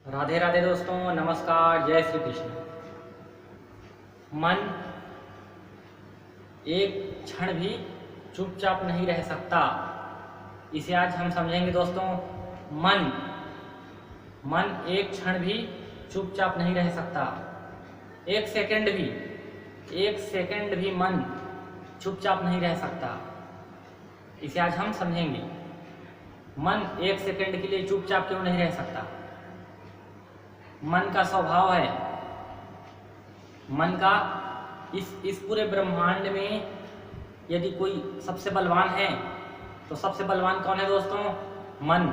राधे राधे दोस्तों, नमस्कार, जय श्री कृष्ण। मन एक क्षण भी चुपचाप नहीं रह सकता। इसे आज हम समझेंगे दोस्तों। मन मन एक क्षण भी चुपचाप नहीं रह सकता। एक सेकंड भी मन चुपचाप नहीं रह सकता। इसे आज हम समझेंगे। मन एक सेकंड के लिए चुपचाप क्यों नहीं रह सकता। मन का स्वभाव है, मन का इस पूरे ब्रह्मांड में यदि कोई सबसे बलवान है तो सबसे बलवान कौन है दोस्तों? मन।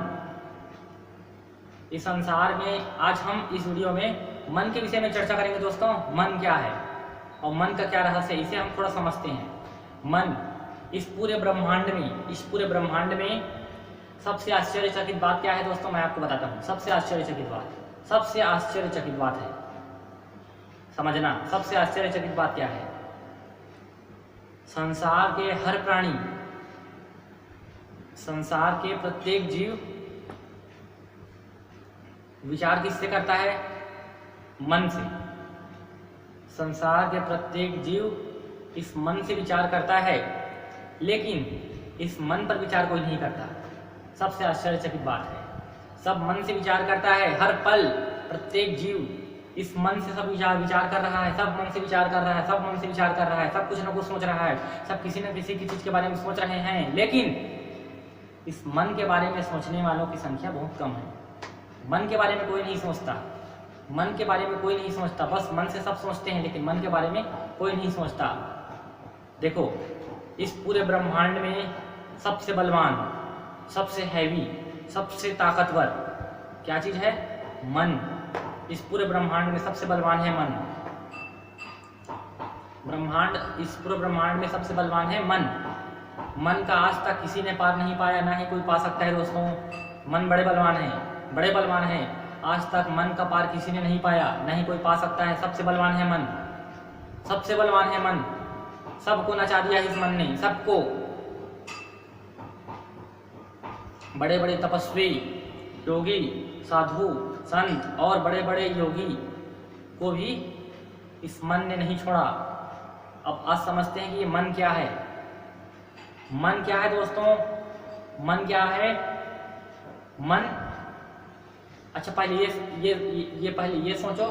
इस संसार में आज हम इस वीडियो में मन के विषय में चर्चा करेंगे दोस्तों। मन क्या है और मन का क्या रहस्य है, इसे हम थोड़ा समझते हैं। मन इस पूरे ब्रह्मांड में सबसे आश्चर्यचकित बात क्या है दोस्तों? मैं आपको बताता हूँ। सबसे आश्चर्यचकित बात है, समझना। सबसे आश्चर्यचकित बात क्या है? संसार के हर प्राणी, संसार के प्रत्येक जीव विचार किससे करता है? मन से। संसार के प्रत्येक जीव इस मन से विचार करता है, लेकिन इस मन पर विचार कोई नहीं करता। सबसे आश्चर्यचकित बात है, सब मन से विचार करता है। हर पल प्रत्येक जीव इस मन से सब विचार कर रहा है। सब मन से विचार कर रहा है, सब मन से विचार कर रहा है, सब कुछ न कुछ सोच रहा है, सब किसी न किसी की चीज के बारे में सोच रहे हैं, लेकिन इस मन के बारे में सोचने वालों की संख्या बहुत कम है। मन के बारे में कोई नहीं सोचता। मन के बारे में कोई नहीं सोचता। बस मन से सब सोचते हैं, लेकिन मन के बारे में कोई नहीं सोचता। देखो, इस पूरे ब्रह्मांड में सबसे बलवान, सबसे हैवी, सबसे ताकतवर क्या चीज है? मन। इस पूरे ब्रह्मांड में सबसे बलवान है मन। इस पूरे ब्रह्मांड में सबसे बलवान है मन। मन का आज तक किसी ने पार नहीं पाया, ना ही कोई पा सकता है दोस्तों। मन बड़े बलवान है। आज तक मन का पार किसी ने नहीं पाया, ना ही कोई पा सकता है। सबसे बलवान है मन। सबको नचा दिया इस मन ने, सबको। बड़े बड़े तपस्वी, योगी, साधु, संत और बड़े बड़े योगी को भी इस मन ने नहीं छोड़ा। अब आज समझते हैं कि ये मन क्या है। मन क्या है दोस्तों? मन क्या है? मन, अच्छा पहले ये सोचो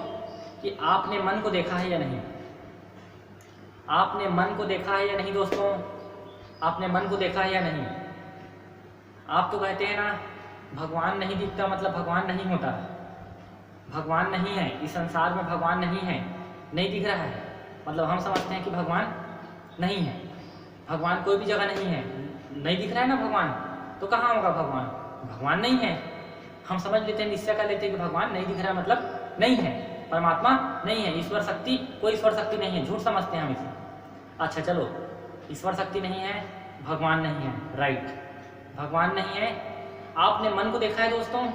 कि आपने मन को देखा है या नहीं। आपने मन को देखा है या नहीं दोस्तों? आपने मन को देखा है या नहीं? आप तो कहते हैं ना, भगवान नहीं दिखता मतलब भगवान नहीं होता। भगवान नहीं है, इस संसार में भगवान नहीं है, नहीं दिख रहा है, मतलब हम समझते हैं कि भगवान नहीं है। भगवान कोई भी जगह नहीं है, नहीं दिख रहा है ना भगवान, तो कहाँ होगा भगवान? भगवान नहीं है। हम समझ लेते हैं, निश्चय कर लेते हैं कि भगवान नहीं दिख रहा है मतलब नहीं है, परमात्मा नहीं है, ईश्वर शक्ति, कोई ईश्वर शक्ति नहीं है। झूठ समझते हैं हम इसे। अच्छा चलो, ईश्वर शक्ति नहीं है, भगवान नहीं है, राइट, भगवान नहीं है। आपने मन को देखा है दोस्तों?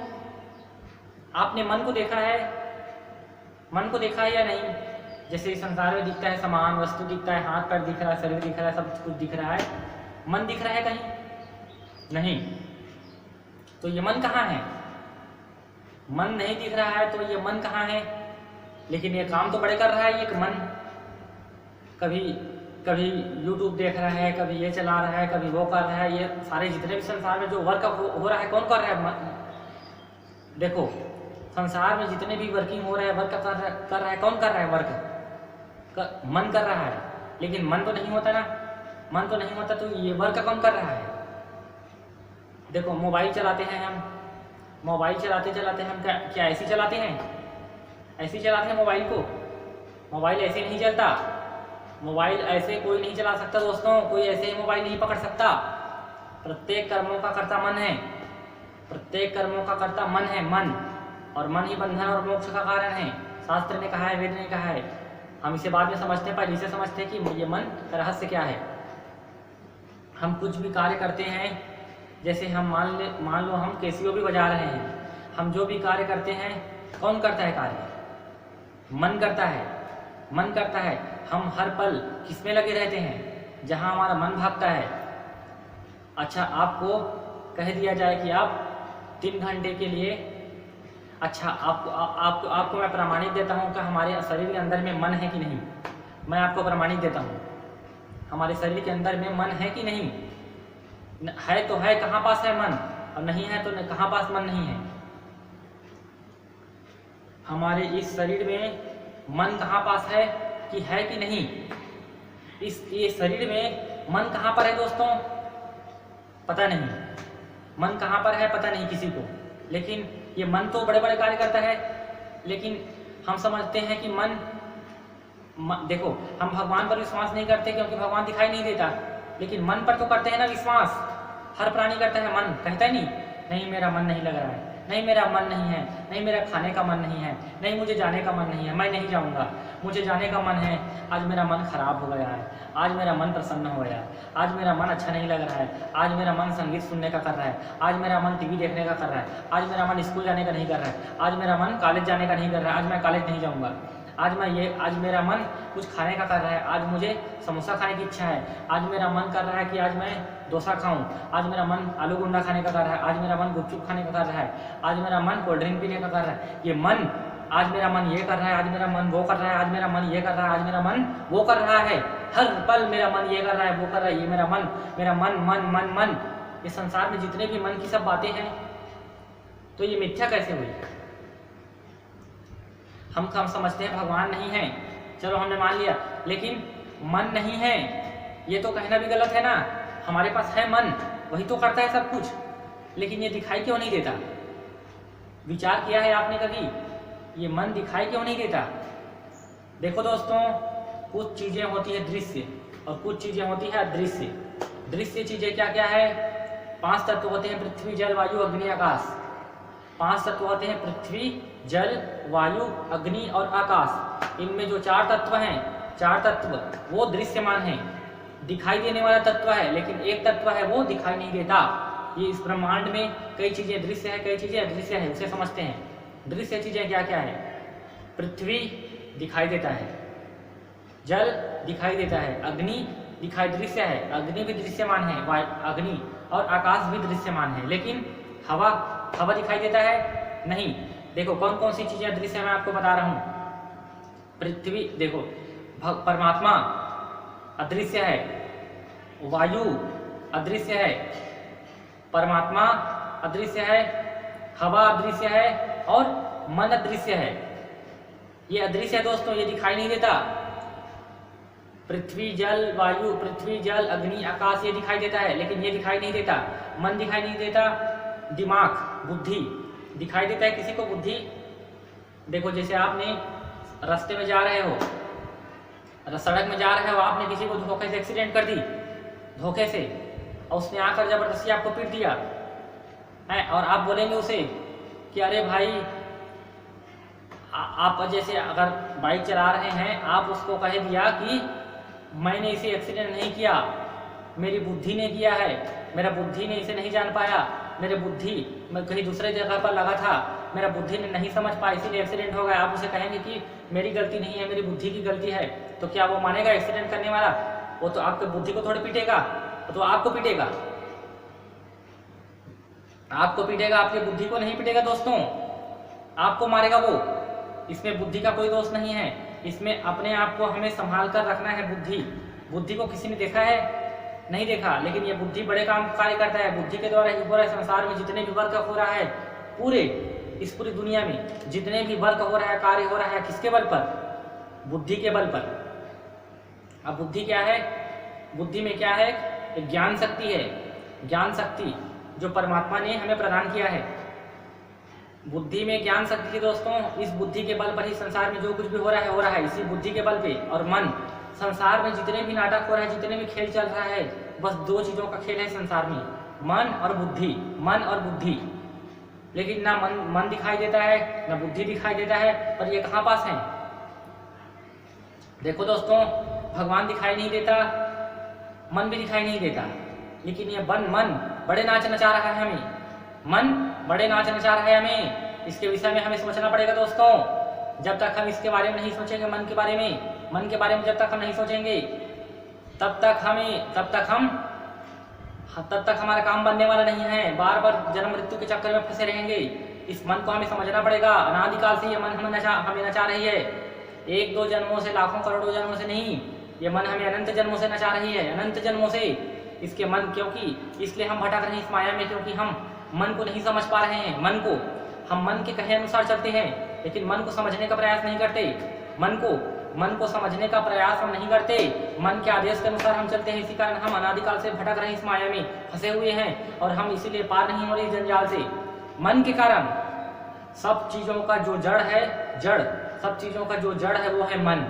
आपने मन को देखा है? मन को देखा है या नहीं? जैसे इस संसार में दिखता है, सामान वस्तु दिखता है, हाथ पैर दिख रहा है, शरीर दिख रहा है, सब कुछ दिख रहा है। मन दिख रहा है कहीं? नहीं। तो ये मन कहाँ है? मन नहीं दिख रहा है तो ये मन कहाँ है? लेकिन ये काम तो बड़े कर रहा है ये मन। कभी YouTube देख रहा है, कभी ये चला रहा है, कभी वो कर रहा है। ये सारे जितने भी संसार में जो वर्क हो रहा है, कौन कर रहा है? देखो, संसार में जितने भी वर्किंग हो रहा है, वर्क कर रहा है, कौन कर रहा है? मन कर रहा है। लेकिन मन तो नहीं होता ना। मन तो नहीं होता तो ये वर्क कौन कर रहा है? देखो, मोबाइल चलाते हैं हम, मोबाइल चलाते हम क्या ऐसे चलाते हैं? ऐसे चलाते हैं मोबाइल को? मोबाइल ऐसे नहीं चलता। मोबाइल ऐसे कोई नहीं चला सकता दोस्तों। कोई ऐसे ही मोबाइल नहीं पकड़ सकता। प्रत्येक कर्मों का कर्ता मन है। प्रत्येक कर्मों का कर्ता मन है। मन, और मन ही बंधन और मोक्ष का कारण है। शास्त्र ने कहा है, वेद ने कहा है। हम इसे बाद में समझते हैं, पहले इसे समझते हैं कि ये मन का रहस्य क्या है। हम कुछ भी कार्य करते हैं, जैसे हम मान लो हम कैसियो भी बजा रहे हैं, हम जो भी कार्य करते हैं, कौन करता है कार्य? मन करता है। मन करता है। हम हर पल किसमें लगे रहते हैं? जहाँ हमारा मन भागता है। अच्छा, आपको कह दिया जाए कि आप 3 घंटे के लिए अच्छा, आपको मैं प्रमाणित देता हूँ कि हमारे शरीर के अंदर में मन है कि नहीं। मैं आपको प्रमाणित देता हूँ, हमारे शरीर के अंदर में मन है कि नहीं। है तो है, कहाँ पास है मन, और नहीं है तो कहाँ पास मन नहीं है। हमारे इस शरीर में मन कहाँ पास है कि नहीं। ये शरीर में मन कहाँ पर है दोस्तों, पता नहीं। मन कहाँ पर है पता नहीं किसी को, लेकिन ये मन तो बड़े बड़े कार्य करता है। लेकिन हम समझते हैं कि देखो, हम भगवान पर विश्वास नहीं करते क्योंकि भगवान दिखाई नहीं देता, लेकिन मन पर तो करते हैं ना विश्वास। हर प्राणी करता है, मन कहता है नहीं मेरा मन नहीं लग रहा है, नहीं मेरा मन नहीं है, नहीं मेरा खाने का मन नहीं है, नहीं मुझे जाने का मन नहीं है, मैं नहीं जाऊंगा, मुझे जाने का मन है, आज मेरा मन खराब हो गया है, आज मेरा मन प्रसन्न हो गया है, आज मेरा मन अच्छा नहीं लग रहा है, आज मेरा मन संगीत सुनने का कर रहा है, आज मेरा मन टीवी देखने का कर रहा है, आज मेरा मन स्कूल जाने का नहीं कर रहा है, आज मेरा मन कॉलेज जाने का नहीं कर रहा है, आज मैं कॉलेज नहीं जाऊँगा, आज मेरा मन कुछ खाने का कर रहा है, आज मुझे समोसा खाने की इच्छा है, आज मेरा मन कर रहा है कि आज मैं डोसा खाऊं, आज मेरा मन आलू गुंडा खाने का कर रहा है, आज मेरा मन गुपचुप खाने का कर रहा है, आज मेरा मन कोल्ड ड्रिंक पीने का कर रहा है। ये मन, आज मेरा मन ये कर रहा है, आज मेरा मन वो कर रहा है, आज मेरा मन ये कर रहा है, आज मेरा मन वो कर रहा है, हर पल मेरा मन ये कर रहा है, वो कर रहा है, ये मेरा मन मन मन मन। ये संसार में जितने भी मन की सब बातें हैं, तो ये मिथ्या कैसे हुई। हम समझते हैं भगवान नहीं है, चलो हमने मान लिया, लेकिन मन नहीं है ये तो कहना भी गलत है ना। हमारे पास है मन, वही तो करता है सब कुछ, लेकिन ये दिखाई क्यों नहीं देता। विचार किया है आपने कभी, ये मन दिखाई क्यों नहीं देता। देखो दोस्तों, कुछ चीजें होती है दृश्य और कुछ चीजें होती है अदृश्य। दृश्य चीजें क्या क्या है, 5 तत्व होते हैं, पृथ्वी जल वायु अग्नि आकाश। 5 तत्व होते हैं, पृथ्वी जल वायु अग्नि और आकाश। इनमें जो 4 तत्व हैं, 4 तत्व वो दृश्यमान हैं, दिखाई देने वाला तत्व है, लेकिन एक तत्व है वो दिखाई नहीं देता। ये इस ब्रह्मांड में कई चीजें दृश्य है, कई चीजें अदृश्य है, उसे समझते हैं। दृश्य चीजें क्या क्या है, पृथ्वी दिखाई देता है, जल दिखाई देता है, अग्नि दिखाई दृश्य है, अग्नि भी दृश्यमान है, अग्नि और आकाश भी दृश्यमान है, लेकिन हवा दिखाई देता है नहीं। देखो कौन कौन सी चीजें दृश्य मैं आपको बता रहा हूं। पृथ्वी देखो, परमात्मा अदृश्य है, वायु अदृश्य है, परमात्मा अदृश्य है, हवा अदृश्य है और मन अदृश्य है। ये अदृश्य है दोस्तों, ये दिखाई नहीं देता। पृथ्वी जल वायु, पृथ्वी जल अग्नि आकाश ये दिखाई देता है, लेकिन ये दिखाई नहीं देता। मन दिखाई नहीं देता, दिमाग बुद्धि दिखाई देता है किसी को, बुद्धि। देखो जैसे आपने रास्ते में जा रहे हो, सड़क में जा रहे हो, आपने किसी को धोखे से एक्सीडेंट कर दी, धोखे से, और उसने आकर जबरदस्ती आपको पीट दिया है, और आप बोलेंगे उसे कि अरे भाई आप जैसे अगर बाइक चला रहे हैं, आप उसको कह दिया कि मैंने इसे एक्सीडेंट नहीं किया, मेरी बुद्धि ने किया है, मेरा बुद्धि ने इसे नहीं जान पाया, मेरे बुद्धि मैं कहीं दूसरे जगह पर लगा था, मेरा बुद्धि ने नहीं समझ पाया इसीलिए एक्सीडेंट हो गया। आप उसे कहेंगे कि मेरी गलती नहीं है, मेरी बुद्धि की गलती है, तो क्या वो मानेगा एक्सीडेंट करने वाला? वो तो आपके बुद्धि को थोड़ी पीटेगा, तो आपको पीटेगा, आपको पीटेगा, आपकी बुद्धि को नहीं पीटेगा दोस्तों, आपको मारेगा वो। इसमें बुद्धि का कोई दोष नहीं है, इसमें अपने आप को हमें संभाल कर रखना है। बुद्धि को किसी ने देखा है? नहीं देखा, लेकिन ये बुद्धि बड़े काम कार्य करता है। बुद्धि के द्वारा ही पूरे संसार में जितने भी वर्क हो रहा है, इस पूरी दुनिया में जितने भी वर्क हो रहा है, कार्य हो रहा है, किसके बल पर? बुद्धि के बल पर। अब बुद्धि क्या है? बुद्धि में क्या है? एक ज्ञान शक्ति है, ज्ञान शक्ति जो परमात्मा ने हमें प्रदान किया है। बुद्धि में ज्ञान शक्ति दोस्तों, इस बुद्धि के बल पर ही संसार में जो कुछ भी हो रहा है इसी बुद्धि के बल पे। और मन, संसार में जितने भी नाटक हो रहे हैं, जितने भी खेल चल रहा है, बस 2 चीजों का खेल है संसार में, मन और बुद्धि, मन और बुद्धि। लेकिन ना मन दिखाई देता है, ना बुद्धि दिखाई देता है, और ये कहाँ पास है? देखो दोस्तों, भगवान दिखाई नहीं देता, मन भी दिखाई नहीं देता, लेकिन ये मन बड़े नाच नचा रहा है हमें, मन बड़े नाच नचा रहा है हमें। इसके विषय में हमें सोचना पड़ेगा दोस्तों। जब तक हम इसके बारे में नहीं सोचेंगे, मन के बारे में जब तक हम नहीं सोचेंगे, तब तक हमारा काम बनने वाला नहीं है। बार बार जन्म मृत्यु के चक्कर में फंसे रहेंगे। इस मन को हमें समझना पड़ेगा। अनादिकाल से ये मन हमें नचा रही है, 1-2 जन्मों से, लाखों करोड़ों जन्मों से नहीं, ये मन हमें अनंत जन्मों से नचा रही है, अनंत जन्मों से। इसके मन क्योंकि इसलिए हम भटक रहे हैं इस माया में, क्योंकि हम मन को नहीं समझ पा रहे हैं। मन को हम मन के कहे अनुसार चलते हैं, लेकिन मन को समझने का प्रयास नहीं करते। मन को समझने का प्रयास हम नहीं करते, मन के आदेश के अनुसार हम चलते हैं। इसी कारण हम अनादिकाल से भटक रहे हैं, इस माया में फंसे हुए हैं, और हम इसीलिए पार नहीं हो रहे इस जंजाल से। मन के कारण सब चीजों का जो जड़ है, सब चीजों का जो जड़ है वो है मन।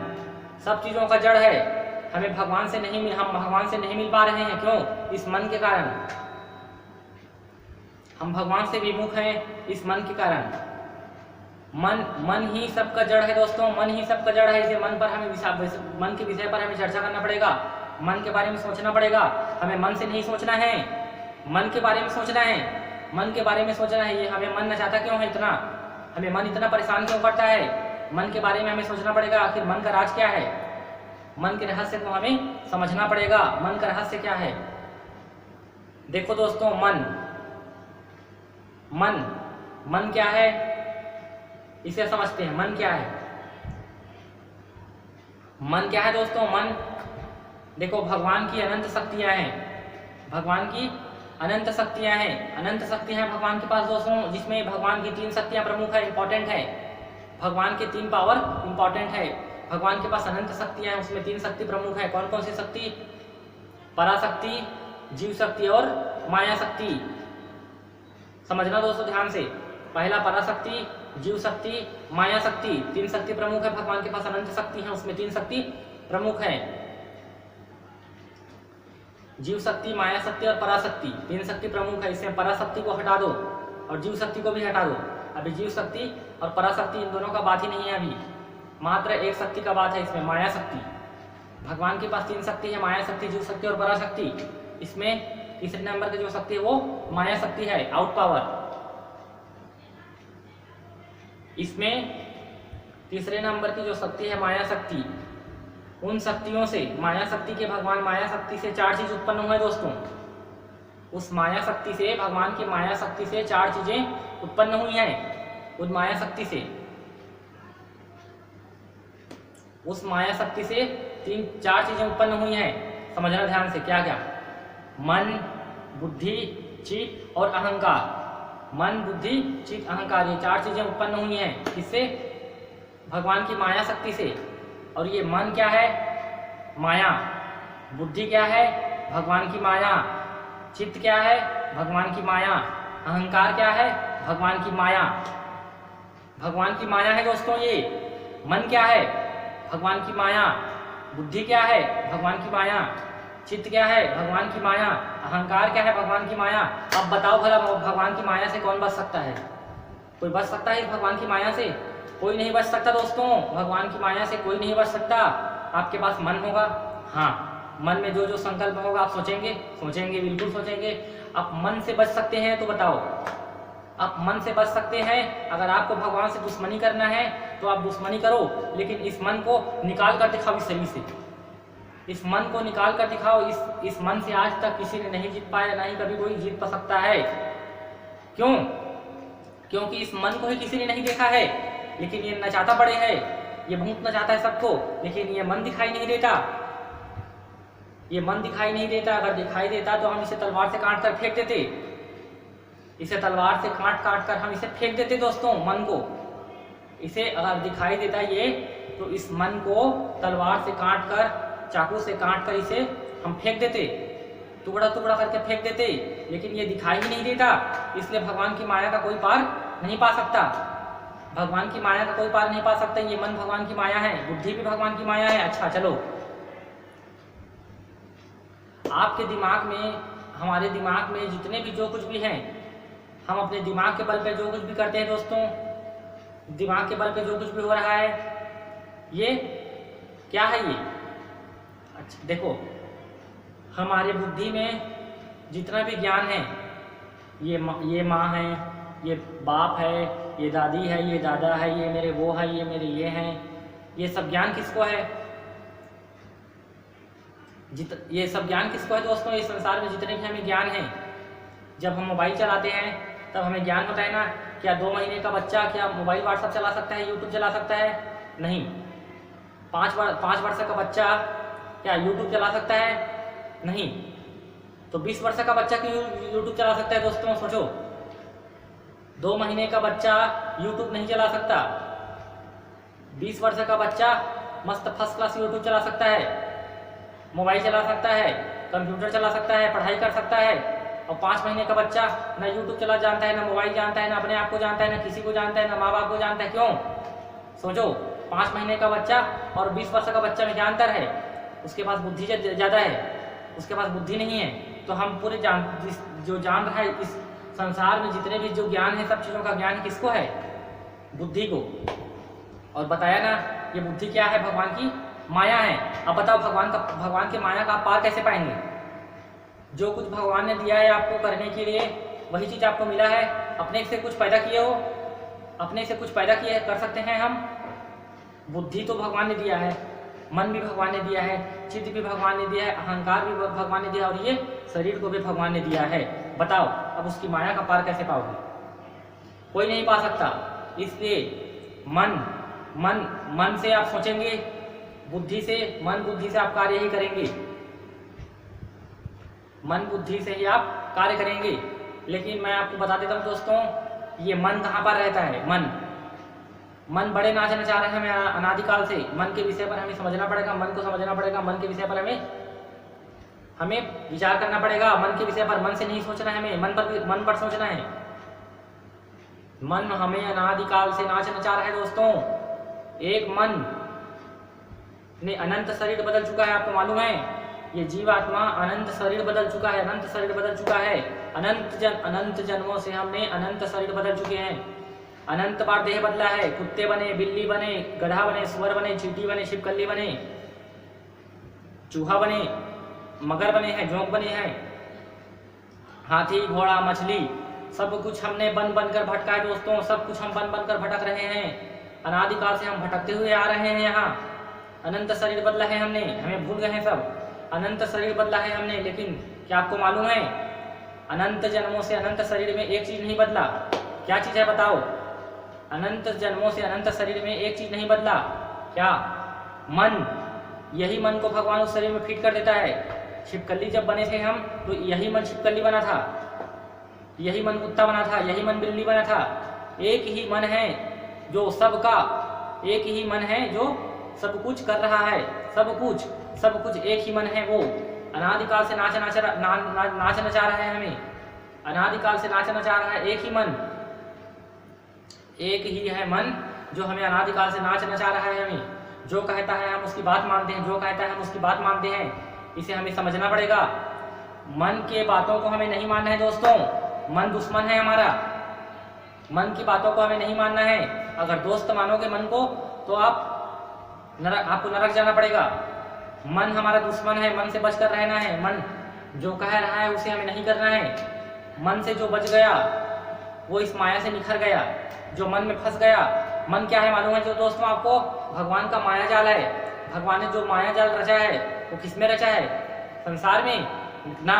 सब चीजों का जड़ है। हम भगवान से नहीं मिल पा रहे हैं। क्यों? इस मन के कारण। हम भगवान से विमुख हैं इस मन के कारण। मन ही सबका जड़ है दोस्तों, मन ही सबका जड़ है। इसे मन के विषय पर हमें चर्चा करना पड़ेगा, मन के बारे में सोचना पड़ेगा। हमें मन से नहीं सोचना है, मन के बारे में सोचना है, मन के बारे में सोचना है। ये हमें मन नचाता क्यों है इतना, हमें मन इतना परेशान क्यों करता है, मन के बारे में हमें सोचना पड़ेगा। आखिर मन का राज क्या है, मन के रहस्य को हमें समझना पड़ेगा। मन का रहस्य क्या है? देखो दोस्तों, मन क्या है, इसे समझते हैं। मन क्या है? मन क्या है दोस्तों? मन देखो, भगवान की अनंत शक्तियां हैं, भगवान की अनंत शक्तियां हैं, अनंत शक्तियां हैं भगवान के पास दोस्तों, जिसमें भगवान की 3 शक्तियां प्रमुख है, इंपॉर्टेंट है। भगवान के 3 पावर इंपॉर्टेंट है। भगवान के पास अनंत शक्तियां हैं, उसमें 3 शक्ति प्रमुख है। कौन कौन सी शक्ति? पराशक्ति, जीव शक्ति और माया शक्ति। समझना दोस्तों ध्यान से। पहला पराशक्ति, जीव शक्ति, माया शक्ति, 3 शक्ति प्रमुख है। भगवान के पास अनंत शक्ति है, उसमें 3 शक्ति प्रमुख है। जीव शक्ति, माया शक्ति और पराशक्ति, 3 शक्ति प्रमुख है। इसमें पराशक्ति को हटा दो और जीव शक्ति को भी हटा दो। अभी जीव शक्ति और पराशक्ति इन दोनों का बात ही नहीं है, अभी मात्र एक शक्ति का बात है इसमें, माया शक्ति। भगवान के पास 3 शक्ति है, माया शक्ति, जीव शक्ति और पराशक्ति। इसमें तीसरे नंबर की जो शक्ति है वो माया शक्ति है, आउट पावर। इसमें तीसरे नंबर की जो शक्ति है माया शक्ति, उन शक्तियों से, माया शक्ति के भगवान माया शक्ति से 4 चीज उत्पन्न हुए दोस्तों। उस माया शक्ति से, भगवान की माया शक्ति से 4 चीजें उत्पन्न हुई हैं। उस माया शक्ति से, उस माया शक्ति से 4 चीजें उत्पन्न हुई हैं। समझना ध्यान से, क्या क्या? मन, बुद्धि, चित्त और अहंकार। मन, बुद्धि, चित्त, अहंकार, ये 4 चीजें उत्पन्न हुई हैं। किससे? भगवान की माया शक्ति से। और ये मन क्या है? माया। बुद्धि क्या है? भगवान की माया। चित्त क्या है? भगवान की माया। अहंकार क्या है? भगवान की माया। भगवान की माया है दोस्तों ये। मन क्या है? भगवान की माया। बुद्धि क्या है? भगवान की माया। चित्त क्या है? भगवान की माया। अहंकार क्या है? भगवान की माया। अब बताओ भला, भगवान की माया से कौन बच सकता है? कोई बच सकता है भगवान की माया से? कोई नहीं बच सकता दोस्तों, भगवान की माया से कोई नहीं बच सकता। आपके पास मन होगा, हाँ, मन में जो जो संकल्प होगा आप सोचेंगे, बिल्कुल सोचेंगे। आप मन से बच सकते हैं तो बताओ, आप मन से बच सकते हैं? अगर आपको भगवान से दुश्मनी करना है तो आप दुश्मनी करो, लेकिन इस मन को निकाल कर दिखाओ इस शरीर से। इस मन को निकाल कर दिखाओ। इस मन से आज तक किसी ने नहीं जीत पाया, ना ही कभी कोई जीत पा सकता है। क्यों? क्योंकि इस मन को ही किसी ने नहीं देखा है, लेकिन ये नचाता बड़े है, ये भूत नचाता है सबको, लेकिन ये मन दिखाई नहीं देता। ये मन दिखाई नहीं देता। अगर दिखाई देता तो हम इसे तलवार से काट कर फेंक देते, इसे तलवार से काट कर हम इसे फेंक देते दोस्तों, मन को। इसे अगर दिखाई देता ये, तो इस मन को तलवार से काट कर, चाकू से काट कर इसे हम फेंक देते, टुकड़ा टुकड़ा करके फेंक देते, लेकिन ये दिखाई ही नहीं देता। इसलिए भगवान की माया का कोई पार नहीं पा सकता। भगवान की माया का कोई पार नहीं पा सकता। ये मन भगवान की माया है, बुद्धि भी भगवान की माया है। अच्छा चलो, आपके दिमाग में, हमारे दिमाग में जितने भी जो कुछ भी हैं, हम अपने दिमाग के बल पे जो कुछ भी करते हैं दोस्तों, दिमाग के बल पे जो कुछ भी हो रहा है, ये क्या है? ये अच्छा देखो, हमारे बुद्धि में जितना भी ज्ञान है, ये माँ है, ये बाप है, ये दादी है, ये दादा है, ये मेरे वो है, ये मेरे ये हैं, ये सब ज्ञान किसको है? ये सब ज्ञान किसको है दोस्तों? इस संसार में जितने भी हमें ज्ञान है, जब हम मोबाइल चलाते हैं तब हमें ज्ञान होता है ना, क्या 2 महीने का बच्चा क्या मोबाइल व्हाट्सएप चला सकता है, यूट्यूब चला सकता है? नहीं। 5 वर्ष का बच्चा क्या यूट्यूब चला सकता है? नहीं। तो 20 वर्ष का बच्चा क्यों यूट्यूब चला सकता है दोस्तों? सोचो। 2 महीने का बच्चा यूट्यूब नहीं चला सकता, 20 वर्ष का बच्चा मस्त फर्स्ट क्लास यूट्यूब चला सकता है, मोबाइल चला सकता है, कंप्यूटर चला सकता है, पढ़ाई कर सकता है। और 5 महीने का बच्चा ना यूट्यूब चला जानता है, ना मोबाइल जानता है, ना अपने आप को जानता है, ना किसी को जानता है, ना माँ बाप को जानता है। क्यों? सोचो, 5 महीने का बच्चा और 20 वर्ष का बच्चा में क्या अंतर है? उसके पास बुद्धि ज़्यादा है, उसके पास बुद्धि नहीं है। तो हम पूरे जो जान रहा है इस संसार में जितने भी जो ज्ञान है, सब चीज़ों का ज्ञान किसको है? बुद्धि को। और बताया ना, ये बुद्धि क्या है? भगवान की माया है। अब बताओ भगवान के माया का आप पार कैसे पाएंगे? जो कुछ भगवान ने दिया है आपको करने के लिए, वही चीज़ आपको मिला है। अपने से कुछ पैदा किए हो, अपने से कुछ पैदा किए कर सकते हैं हम? बुद्धि तो भगवान ने दिया है, मन भी भगवान ने दिया है, चित्त भी भगवान ने दिया है, अहंकार भी भगवान ने दिया, और ये शरीर को भी भगवान ने दिया है। बताओ अब उसकी माया का पार कैसे पाओगे? कोई नहीं पा सकता। इसलिए मन से आप सोचेंगे, बुद्धि से, मन बुद्धि से आप कार्य ही करेंगे, मन बुद्धि से ही आप कार्य करेंगे। लेकिन मैं आपको बता देता हूँ दोस्तों, ये मन कहाँ पर रहता है? मन बड़े नाच नचा रहे हैं हमें अनादिकाल से। मन के विषय पर हमें समझना पड़ेगा, मन को समझना पड़ेगा, मन के विषय पर हमें विचार करना पड़ेगा। मन के विषय पर मन से नहीं सोचना है हमें, मन पर सोचना है। मन हमें अनादिकाल से नाच नचा रहा है दोस्तों। एक मन ने अनंत शरीर बदल चुका है, आपको मालूम है? ये जीवात्मा अनंत शरीर बदल चुका है, अनंत शरीर बदल चुका है। अनंत जन्मों से हमने अनंत शरीर बदल चुके हैं, अनंत बार देह बदला है। कुत्ते बने, बिल्ली बने, गधा बने, सुअर बने, चींटी बने, छिपकली बने, चूहा बने, मगर बने हैं, जोंक बने हैं, हाथी, घोड़ा, मछली, सब कुछ हमने बन बनकर भटका है दोस्तों। सब कुछ हम बन बनकर भटक रहे हैं। अनादिकाल से हम भटकते हुए आ रहे हैं। यहाँ अनंत शरीर बदला है हमने, हमें भूल गए हैं सब। अनंत शरीर बदला है हमने, लेकिन क्या आपको मालूम है? अनंत जन्मों से अनंत शरीर में एक चीज नहीं बदला। क्या चीज है बताओ? अनंत जन्मों से अनंत शरीर में एक चीज नहीं बदला। क्या? मन। यही मन को भगवान उस शरीर में फिट कर देता है। छिपकली जब बने थे हम, तो यही मन छिपकली बना था, यही मन कुत्ता बना था, यही मन बिल्ली बना था। एक ही मन है जो सबका, एक ही मन है जो सब कुछ कर रहा है। सब कुछ एक ही मन है। वो अनादिकाल से नाच नचा रहा है हमें, अनादिकाल से नाच नचा रहा है एक ही मन। एक ही है मन जो हमें अनादिकाल से नाच नचा रहा है हमें। जो कहता है हम उसकी बात मानते हैं, जो कहता है हम उसकी बात मानते हैं। इसे हमें समझना पड़ेगा। मन के बातों को हमें नहीं मानना है दोस्तों। मन दुश्मन है हमारा। मन की बातों को हमें नहीं मानना है। अगर दोस्त मानोगे मन को, तो आपको नरक जाना पड़ेगा। मन हमारा दुश्मन है, मन से बचकर रहना है। मन जो कह रहा है उसे हमें नहीं करना है। मन से जो बच गया वो इस माया से निखर गया। जो मन में फंस गया, मन क्या है मालूम है जो दोस्तों आपको? भगवान का माया जाल है। भगवान ने जो माया जाल रचा है वो किस में रचा है? संसार में ना,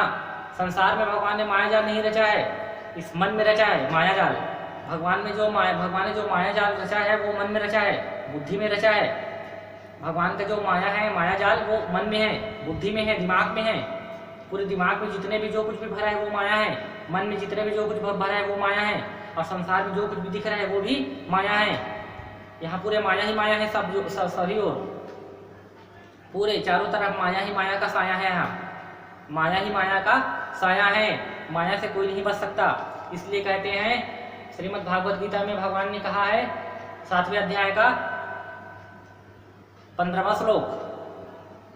संसार में भगवान ने माया जाल नहीं रचा है, इस मन में रचा है माया जाल। भगवान ने जो माया जाल रचा है वो मन में रचा है, बुद्धि में रचा है। भगवान का जो माया है, माया जाल, वो मन में है, बुद्धि में है, दिमाग में है। पूरे दिमाग में जितने भी जो कुछ भी भरा है वो माया है। मन में जितने भी जो कुछ भरा है वो माया है। और संसार में जो कुछ भी दिख रहा है वो भी माया है। यहाँ पूरे माया ही माया है। सभी ओर पूरे चारों तरफ माया ही माया का साया है। यहाँ माया ही माया का साया है। माया से कोई नहीं बच सकता। इसलिए कहते हैं श्रीमद् भागवत गीता में भगवान ने कहा है 7वें अध्याय का 15वां श्लोक,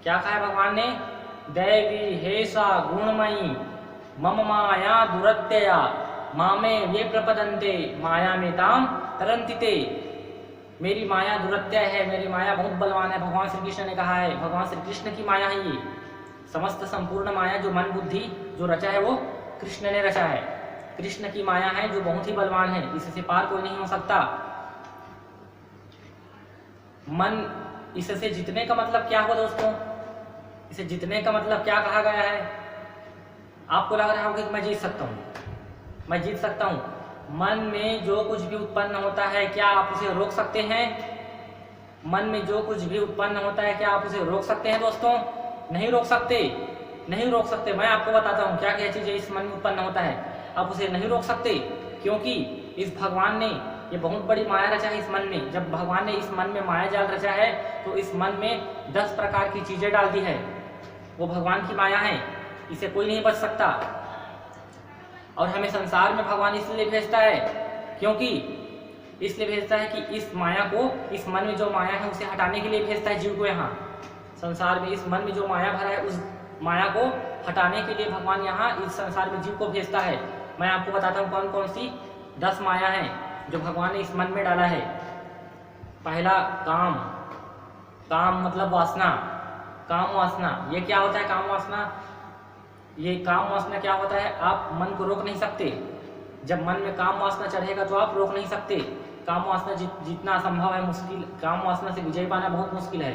क्या कहा है भगवान ने? दैवी हेसा गुणमयी मम माया दुरत्यया मामे ये प्रपदन्ते माया में ताम तरंतिते। मेरी माया दुरत्य है, मेरी माया बहुत बलवान है। भगवान श्री कृष्ण ने कहा है, भगवान श्री कृष्ण की माया है ये। समस्त संपूर्ण माया जो मन बुद्धि जो रचा है वो कृष्ण ने रचा है। कृष्ण की माया है जो बहुत ही बलवान है, इससे पार कोई नहीं हो सकता। मन, इससे जीतने का मतलब क्या हुआ दोस्तों? इसे जीतने का मतलब क्या कहा गया है? आपको लग रहा होगा कि मैं जीत सकता हूँ, मैं जीत सकता हूँ। मन में जो कुछ भी उत्पन्न होता है क्या आप उसे रोक सकते हैं? मन में जो कुछ भी उत्पन्न होता है क्या आप उसे रोक सकते हैं दोस्तों? नहीं रोक सकते, नहीं रोक सकते। मैं आपको बताता हूँ क्या क्या चीज़ें इस मन में उत्पन्न होता है, आप उसे नहीं रोक सकते, क्योंकि इस भगवान ने ये बहुत बड़ी माया रचा है इस मन में। जब भगवान ने इस मन में माया जाल रचा है तो इस मन में 10 प्रकार की चीज़ें डाल दी है, वो भगवान की माया है, इसे कोई नहीं बच सकता। और हमें संसार में भगवान इसलिए भेजता है, क्योंकि इसलिए भेजता है कि इस माया को, इस मन में जो माया है उसे हटाने के लिए भेजता है जीव को यहाँ संसार में। इस मन में जो माया भरा है उस माया को हटाने के लिए भगवान यहाँ इस संसार में जीव को भेजता है। मैं आपको बताता हूँ कौन कौन सी 10 माया हैं जो भगवान ने इस मन में डाला है। पहला काम, काम मतलब वासना, काम वासना। ये क्या होता है काम वासना? ये काम वासना क्या होता है? आप मन को रोक नहीं सकते। जब मन में काम वासना चढ़ेगा तो आप रोक नहीं सकते। काम वासना जितना असंभव है मुश्किल, काम वासना से विजय पाना बहुत मुश्किल है।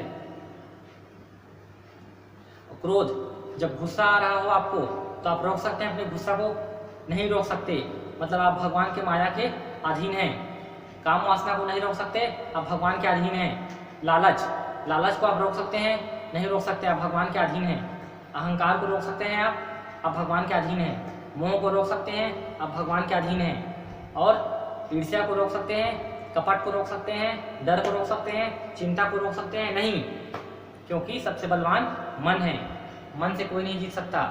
क्रोध, जब गुस्सा आ रहा हो आपको तो आप रोक सकते हैं अपने गुस्सा को? नहीं रोक सकते, मतलब आप भगवान के माया के अधीन हैं। काम वासना को नहीं रोक सकते, आप भगवान के अधीन हैं। लालच, लालच को आप रोक सकते हैं? नहीं रोक सकते, आप भगवान के अधीन हैं। अहंकार को रोक सकते हैं आप भगवान के अधीन हैं। मोह को रोक सकते हैं, आप भगवान के अधीन हैं। और ईर्ष्या को रोक सकते हैं, कपट को रोक सकते हैं, डर को रोक सकते हैं, चिंता को रोक सकते हैं? नहीं, क्योंकि सबसे बलवान मन है, मन से कोई नहीं जीत सकता।